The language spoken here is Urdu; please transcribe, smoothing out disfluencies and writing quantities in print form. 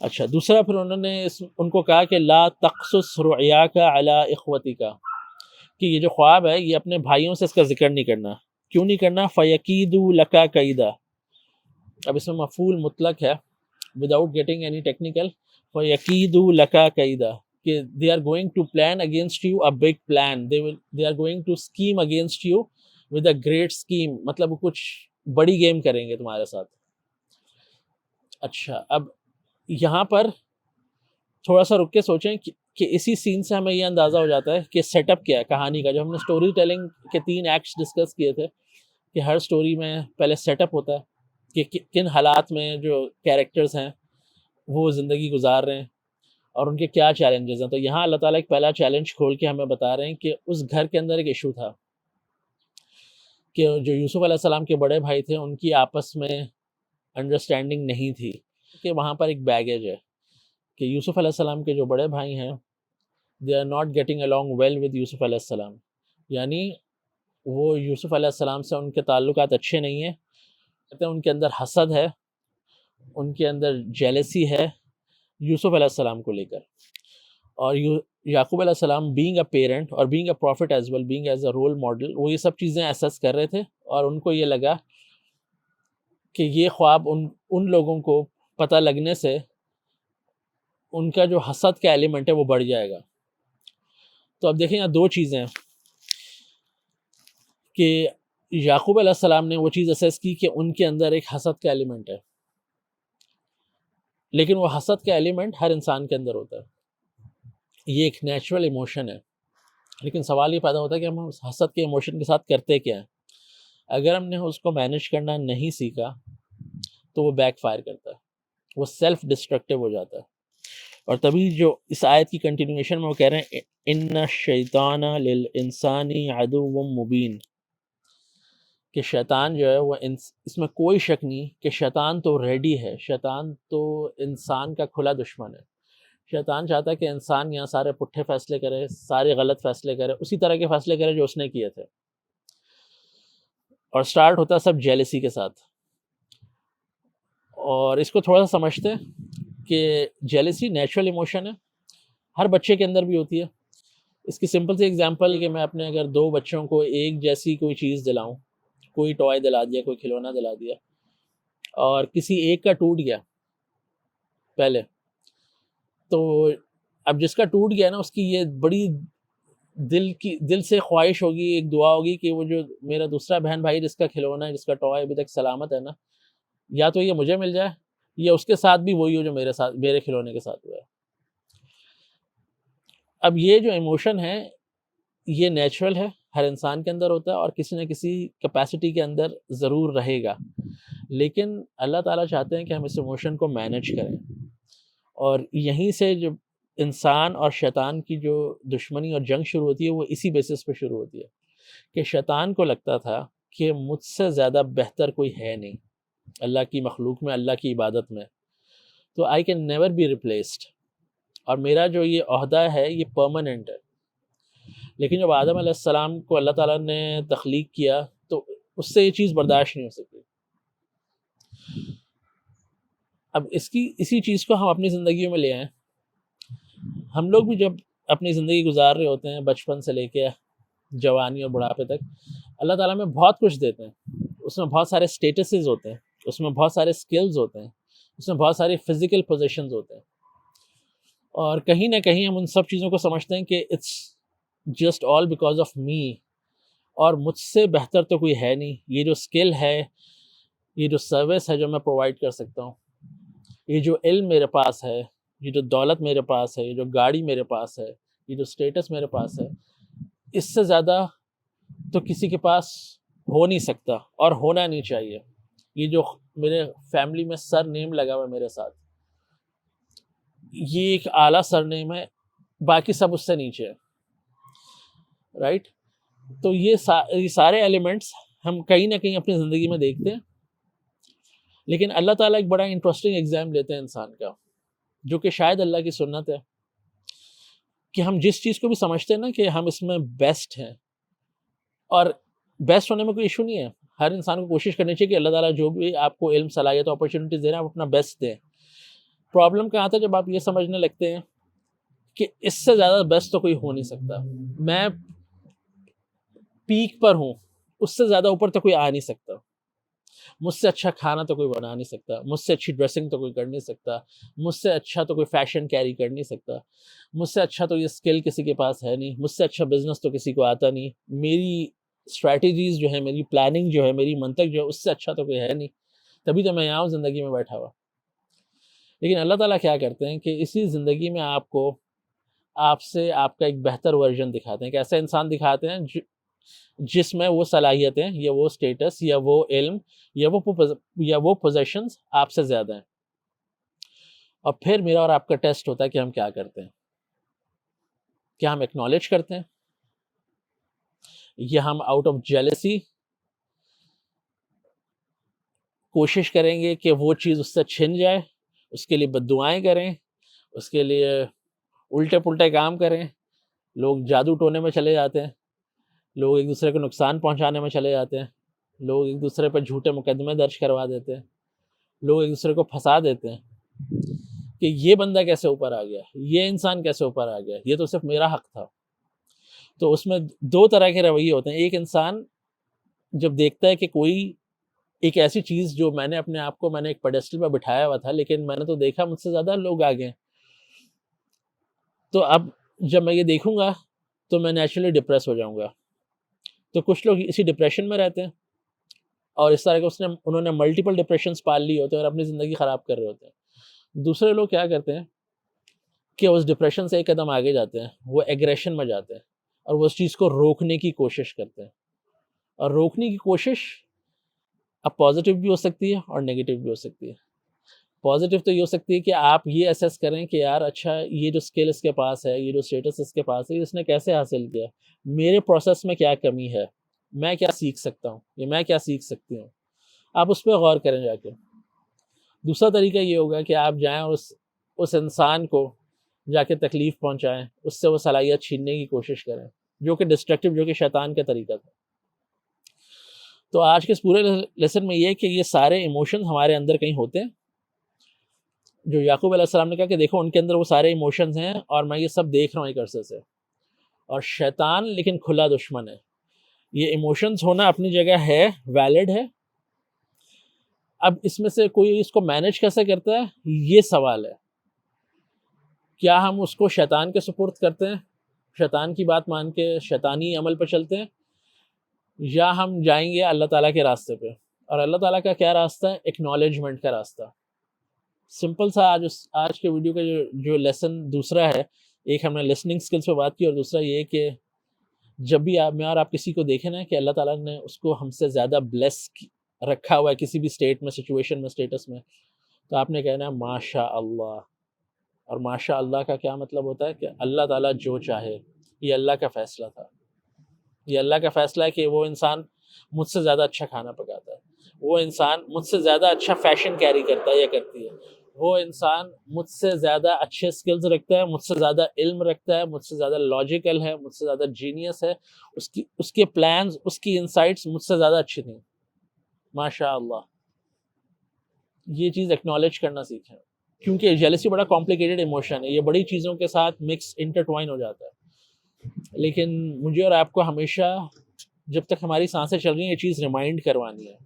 اچھا دوسرا پھر انہوں نے ان کو کہا کہ لا تقصص رؤیاک علی اخوتک، کہ یہ جو خواب ہے یہ اپنے بھائیوں سے اس کا ذکر نہیں کرنا. کیوں نہیں کرنا؟ فیکیدوا لک کیدا. اب اس میں مفعول مطلق ہے وداؤٹ گیٹنگ اینی ٹیکنیکل. فیکیدوا لک کیدا کہ they are going to plan against you a big plan, they are going to scheme against you with a great scheme. مطلب وہ کچھ بڑی گیم کریں گے تمہارے ساتھ. اچھا اب یہاں پر تھوڑا سا رک کے سوچیں کہ اسی سین سے ہمیں یہ اندازہ ہو جاتا ہے کہ سیٹ اپ کیا ہے کہانی کا. جب ہم نے سٹوری ٹیلنگ کے 3 ایکٹس ڈسکس کیے تھے کہ ہر سٹوری میں پہلے سیٹ اپ ہوتا ہے کہ کن حالات میں جو کیریکٹرز ہیں وہ زندگی گزار رہے ہیں اور ان کے کیا چیلنجز ہیں. تو یہاں اللہ تعالیٰ ایک پہلا چیلنج کھول کے ہمیں بتا رہے ہیں کہ اس گھر کے اندر ایک ایشو تھا کہ جو یوسف علیہ السلام کے بڑے بھائی تھے ان کی آپس میں انڈرسٹینڈنگ نہیں تھی، کہ وہاں پر ایک بیگیج ہے کہ یوسف علیہ السلام کے جو بڑے بھائی ہیں they are not getting along well with Yusuf علیہ السلام. یعنی وہ یوسف علیہ السلام سے ان کے تعلقات اچھے نہیں ہیں. کہتے ہیں ان کے اندر حسد ہے، ان کے اندر جیلسی ہے یوسف علیہ السلام کو لے کر. اور یعقوب علیہ السلام بینگ اے پیرنٹ اور being a prophet as well, being as a role model, وہ یہ سب چیزیں ایسیس کر رہے تھے اور ان کو یہ لگا کہ یہ خواب ان لوگوں کو پتہ لگنے سے ان کا جو حسد کا ایلیمنٹ ہے وہ بڑھ جائے گا. تو اب دیکھیں یہاں 2 چیزیں ہیں کہ یعقوب علیہ السلام نے وہ چیز اسیس کی کہ ان کے اندر ایک حسد کا ایلیمنٹ ہے، لیکن وہ حسد کا ایلیمنٹ ہر انسان کے اندر ہوتا ہے، یہ ایک نیچرل ایموشن ہے. لیکن سوال یہ پیدا ہوتا ہے کہ ہم اس حسد کے ایموشن کے ساتھ کرتے کیا ہیں. اگر ہم نے اس کو مینیج کرنا نہیں سیکھا تو وہ بیک فائر کرتا ہے، وہ سیلف ڈسٹرکٹیو ہو جاتا ہے. اور تبھی جو اس آیت کی کنٹینیوشن میں وہ کہہ رہے ہیں ان الشیطان للانسان عدو مبین، کہ شیطان جو ہے وہ اس میں کوئی شک نہیں کہ شیطان تو ریڈی ہے، شیطان تو انسان کا کھلا دشمن ہے. شیطان چاہتا ہے کہ انسان یہاں سارے پٹھے فیصلے کرے، سارے غلط فیصلے کرے، اسی طرح کے فیصلے کرے جو اس نے کیے تھے. اور سٹارٹ ہوتا ہے سب جیلسی کے ساتھ. اور اس کو تھوڑا سا سمجھتے ہیں کہ جیلسی نیچرل ایموشن ہے، ہر بچے کے اندر بھی ہوتی ہے. اس کی سمپل سی ایگزامپل کہ میں اپنے اگر 2 بچوں کو ایک جیسی کوئی چیز دلاؤں، کوئی ٹوائے دلا دیا، کوئی کھلونا دلا دیا، اور کسی ایک کا ٹوٹ گیا پہلے، تو اب جس کا ٹوٹ گیا نا اس کی یہ بڑی دل سے خواہش ہوگی، ایک دعا ہوگی کہ وہ جو میرا دوسرا بہن بھائی جس کا کھلونا ہے، جس کا ٹوائے ابھی تک سلامت ہے نا، یا تو یہ مجھے مل جائے یا اس کے ساتھ بھی وہی ہو جو میرے کھلونے کے ساتھ ہوا ہے. اب یہ جو ایموشن ہے یہ نیچرل ہے، ہر انسان کے اندر ہوتا ہے اور کسی نہ کسی کیپیسٹی کے اندر ضرور رہے گا. لیکن اللہ تعالیٰ چاہتے ہیں کہ ہم اس ایموشن کو مینیج کریں. اور یہیں سے جو انسان اور شیطان کی جو دشمنی اور جنگ شروع ہوتی ہے وہ اسی بیسس پہ شروع ہوتی ہے کہ شیطان کو لگتا تھا کہ مجھ سے زیادہ بہتر کوئی ہے نہیں اللہ کی مخلوق میں، اللہ کی عبادت میں، تو I can never be replaced, اور میرا جو یہ عہدہ ہے یہ پرماننٹ ہے. لیکن جب آدم علیہ السلام کو اللہ تعالیٰ نے تخلیق کیا تو اس سے یہ چیز برداشت نہیں ہو سکی. اب اسی چیز کو ہم اپنی زندگیوں میں لے آئیں. ہم لوگ بھی جب اپنی زندگی گزار رہے ہوتے ہیں بچپن سے لے کے جوانی اور بڑھاپے تک، اللہ تعالیٰ میں بہت کچھ دیتے ہیں. اس میں بہت سارے سٹیٹسز ہوتے ہیں، اس میں بہت سارے سکلز ہوتے ہیں، اس میں بہت سارے فزیکل پوزیشنز ہوتے ہیں. اور کہیں نہ کہیں ہم ان سب چیزوں کو سمجھتے ہیں کہ it's just all because of me, اور مجھ سے بہتر تو کوئی ہے نہیں. یہ جو سکل ہے، یہ جو سروس ہے جو میں پرووائڈ کر سکتا ہوں، یہ جو علم میرے پاس ہے، یہ جو دولت میرے پاس ہے، یہ جو گاڑی میرے پاس ہے، یہ جو سٹیٹس میرے پاس ہے، اس سے زیادہ تو کسی کے پاس ہو نہیں سکتا اور ہونا نہیں چاہیے. یہ جو میرے فیملی میں سر نیم لگا ہوا ہے میرے ساتھ، یہ ایک اعلیٰ سر نیم ہے، باقی سب اس سے نیچے ہے، رائٹ. تو یہ سارے ایلیمنٹس ہم کہیں نہ کہیں اپنی زندگی میں دیکھتے ہیں. لیکن اللہ تعالیٰ ایک بڑا انٹرسٹنگ ایگزام لیتے ہیں انسان کا، جو کہ شاید اللہ کی سنت ہے، کہ ہم جس چیز کو بھی سمجھتے ہیں نا کہ ہم اس میں بیسٹ ہیں، اور بیسٹ ہونے میں کوئی ایشو نہیں ہے، ہر انسان کو کوشش کرنی چاہیے کہ اللہ تعالیٰ جو بھی آپ کو علم، صلاحیت، اپرچونیٹیز دے رہے ہیں آپ اپنا بیسٹ دیں. پرابلم کہاں آتا ہے؟ جب آپ یہ سمجھنے لگتے ہیں کہ اس سے زیادہ بیسٹ تو کوئی ہو نہیں سکتا، میں پیک پر ہوں، اس سے زیادہ اوپر تو کوئی آ نہیں سکتا، مجھ سے اچھا کھانا تو کوئی بنا نہیں سکتا، مجھ سے اچھی ڈریسنگ تو کوئی کر نہیں سکتا، مجھ سے اچھا تو کوئی فیشن کیری کر نہیں سکتا، مجھ سے اچھا تو یہ اسکل کسی کے پاس ہے نہیں، مجھ سے اچھا بزنس تو کسی کو آتا نہیں، میری اسٹریٹجیز جو ہے، میری پلاننگ جو ہے، میری منطق جو ہے، اس سے اچھا تو کوئی ہے نہیں، تبھی تو میں یہاں ہوں زندگی میں بیٹھا ہوا۔ لیکن اللہ تعالیٰ کیا کرتے ہیں کہ اسی زندگی میں آپ کو آپ سے آپ کا ایک بہتر ورژن دکھاتے ہیں، کہ ایسا انسان دکھاتے ہیں جس میں وہ صلاحیتیں یا وہ سٹیٹس یا وہ علم یا وہ پوزیشنز آپ سے زیادہ ہیں۔ اور پھر میرا اور آپ کا ٹیسٹ ہوتا ہے کہ ہم کیا کرتے ہیں، کیا ہم ایکنالج کرتے ہیں یا ہم آؤٹ آف جیلسی کوشش کریں گے کہ وہ چیز اس سے چھن جائے، اس کے لیے بد دعائیں کریں، اس کے لیے الٹے پلٹے کام کریں، لوگ جادو ٹونے میں چلے جاتے ہیں، لوگ ایک دوسرے کو نقصان پہنچانے میں چلے جاتے ہیں، لوگ ایک دوسرے پر جھوٹے مقدمے درج کروا دیتے ہیں، لوگ ایک دوسرے کو پھنسا دیتے ہیں کہ یہ بندہ کیسے اوپر آ گیا، یہ انسان کیسے اوپر آ گیا، یہ تو صرف میرا حق تھا۔ تو اس میں دو طرح کے رویے ہوتے ہیں۔ ایک انسان جب دیکھتا ہے کہ کوئی ایک ایسی چیز جو میں نے اپنے آپ کو ایک پیڈسٹل پہ بٹھایا ہوا تھا، لیکن میں نے تو دیکھا مجھ سے زیادہ لوگ آگے ہیں، تو اب جب میں یہ دیکھوں گا تو میں نیچرلی ڈپریس ہو جاؤں گا۔ تو کچھ لوگ اسی ڈپریشن میں رہتے ہیں، اور اس طرح کے انہوں نے ملٹیپل ڈپریشنز پال لی ہوتے ہیں اور اپنی زندگی خراب کر رہے ہوتے ہیں۔ دوسرے لوگ کیا کرتے ہیں کہ اس ڈپریشن سے ایک قدم آگے جاتے ہیں، وہ ایگریشن میں جاتے ہیں اور وہ اس چیز کو روکنے کی کوشش کرتے ہیں، اور روکنے کی کوشش اب پازیٹیو بھی ہو سکتی ہے اور نیگیٹیو بھی ہو سکتی ہے۔ پازیٹیو تو یہ ہو سکتی ہے کہ آپ یہ اسیس کریں کہ یار اچھا یہ جو اسکل اس کے پاس ہے، یہ جو اسٹیٹس اس کے پاس ہے، اس نے کیسے حاصل کیا، میرے پروسیس میں کیا کمی ہے، میں کیا سیکھ سکتا ہوں یا میں کیا سیکھ سکتی ہوں، آپ اس پہ غور کریں جا کے۔ دوسرا طریقہ یہ ہوگا کہ آپ جائیں اور اس انسان کو جا کے تکلیف پہنچائیں، اس سے وہ صلاحیت چھیننے کی کوشش کریں، جو کہ ڈسٹرکٹیو، جو کہ شیطان کا طریقہ تھا۔ تو آج کے اس پورے لیسن میں یہ کہ یہ سارے ایموشنز ہمارے اندر کہیں ہوتے ہیں، جو یعقوب علیہ السلام نے کہا کہ دیکھو ان کے اندر وہ سارے ایموشنز ہیں اور میں یہ سب دیکھ رہا ہوں ایک عرصے سے، اور شیطان لیکن کھلا دشمن ہے۔ یہ ایموشنز ہونا اپنی جگہ ہے، ویلڈ ہے، اب اس میں سے کوئی اس کو مینیج کیسے کرتا ہے یہ سوال ہے۔ کیا ہم اس کو شیطان کے سپرد کرتے ہیں، شیطان کی بات مان کے شیطانی عمل پہ چلتے ہیں، یا ہم جائیں گے اللہ تعالیٰ کے راستے پہ؟ اور اللہ تعالیٰ کا کیا راستہ ہے؟ ایکنالجمنٹ کا راستہ۔ سمپل سا آج کے ویڈیو کا جو لیسن دوسرا ہے، ایک ہم نے لسننگ سکلز پہ بات کی، اور دوسرا یہ کہ جب بھی میں اور آپ کسی کو دیکھیں نا کہ اللہ تعالیٰ نے اس کو ہم سے زیادہ بلیس رکھا ہوا ہے کسی بھی سٹیٹ میں، سچویشن میں، سٹیٹس میں، تو آپ نے کہنا ہے ماشاء اللہ۔ اور ماشاء اللہ کا کیا مطلب ہوتا ہے کہ اللہ تعالیٰ جو چاہے، یہ اللہ کا فیصلہ تھا، یہ اللہ کا فیصلہ ہے کہ وہ انسان مجھ سے زیادہ اچھا کھانا پکاتا ہے، وہ انسان مجھ سے زیادہ اچھا فیشن کیری کرتا ہے یا کرتی ہے، وہ انسان مجھ سے زیادہ اچھے سکلز رکھتا ہے، مجھ سے زیادہ علم رکھتا ہے، مجھ سے زیادہ لاجیکل ہے، مجھ سے زیادہ جینیس ہے، اس کے پلانز، اس کی انسائٹس مجھ سے زیادہ اچھی تھیں۔ ماشاء اللہ، یہ چیز ایکنالج کرنا سیکھیں، کیونکہ جیلسی بڑا کمپلیکیٹڈ ایموشن ہے، یہ بڑی چیزوں کے ساتھ مکس انٹرٹوائن ہو جاتا ہے، لیکن مجھے اور آپ کو ہمیشہ جب تک ہماری سانسیں چل رہی ہیں یہ چیز ریمائنڈ کروانی ہے